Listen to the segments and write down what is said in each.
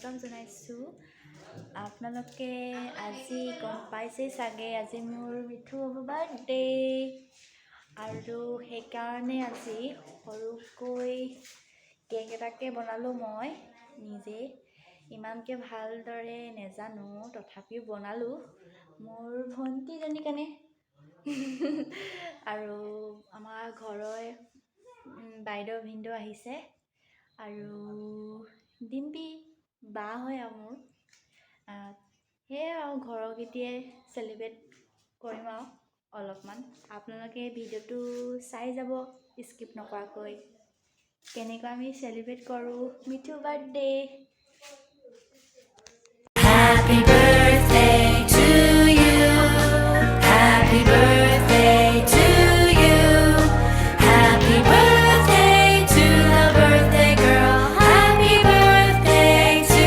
welcome জনাইছোঁ আপোনালোকে আজি গম পাইছে চাগে আজি মোৰ মিঠু হ'ব বাৰ্থডে আৰু সেইকাৰণে আজি সৰুকৈ কেক এটাকে বনালোঁ মই নিজে ইমানকে ভালদৰে নেজানো তথাপিও বনালোঁ মোৰ ভণ্টিজনীৰ কাৰণে আৰু আমাৰ ঘৰৰ বাইদেউ ভিনদেউ আহিছে আৰু ডিম্পি বা হয় মোৰ সেয়াই আৰু ঘৰৰ গীতিয়ে চেলিব্ৰেট কৰিম আৰু অলপমান আপোনালোকে ভিডিঅ'টো চাই যাব স্কিপ নকৰাকৈ কেনেকৈ আমি চেলিব্ৰেট কৰোঁ Mithu birthday Happy birthday to you Happy birthday to you Happy birthday to the birthday girl Happy birthday to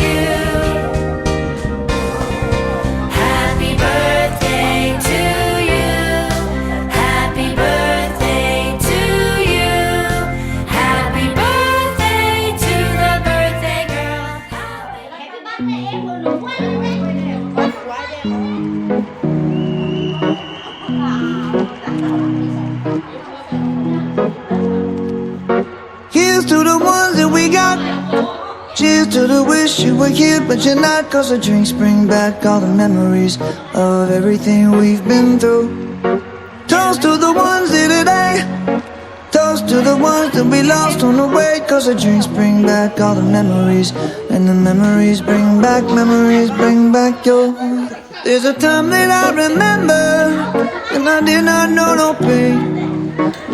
you Happy birthday to you Happy birthday to you Happy birthday to the birthday girl Here's to the ones that we got. Cheers to the wish you were here but you're not. Cause the drinks bring back all the memories of everything we've been through. Toast to the ones here today. Toast to the ones that we lost on the way. Cause the drinks bring back all the memories. And the memories bring back your. There's a time that I remember when I did not know no pain.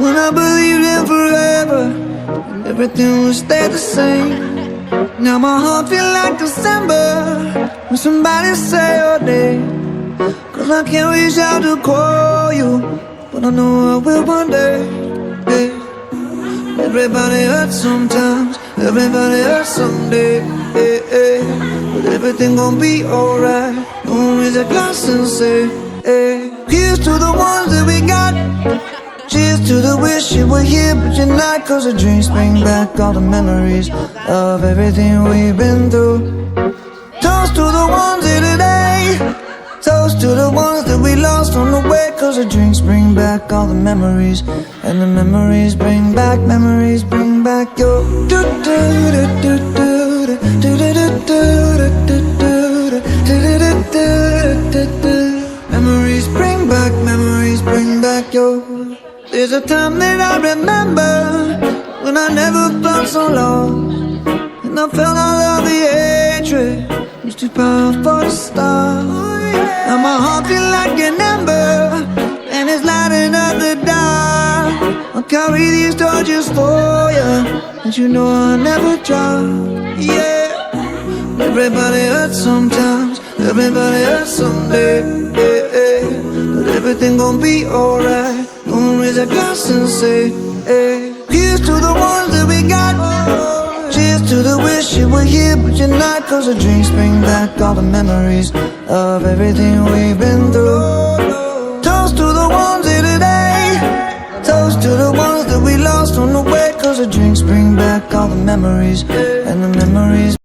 When I believed in forever and everything would stay the same. Now my heart feel like December when somebody say your name. Cause I can't reach out to call you, but I know I will one day. Yeah. Everybody hurts sometimes, everybody hurts someday. Yeah, yeah. But everything gon' be alright. Gonna raise a glass and say, hey. Here's to the ones that we got. Cheers to the wish you were here but you're not. Cause the drinks bring back all the memories of everything we've been through. Toast to the ones here today. Toast to the ones that we lost on the way. Cause the drinks bring back all the memories. And the memories bring back your Memories bring back your. There's a time that I remember when I never felt so lost. And I felt all of the hatred was too powerful to stop. Now my heart feel like an ember and it's lighting up the dark. I'll carry these torches for you and you know I'll never drop. Yeah. Everybody hurts sometimes, everybody hurts someday. Yeah, yeah. But everything gon' be alright. Gonna raise a glass and say, hey. Here's to the ones that we got. Cheers to the wish you were here but you're not. Cause the drinks bring back all the memories of everything we've been through. Toast to the ones here today. Toast to the ones that we lost on the way. Cause the drinks bring back all the memories. And the memories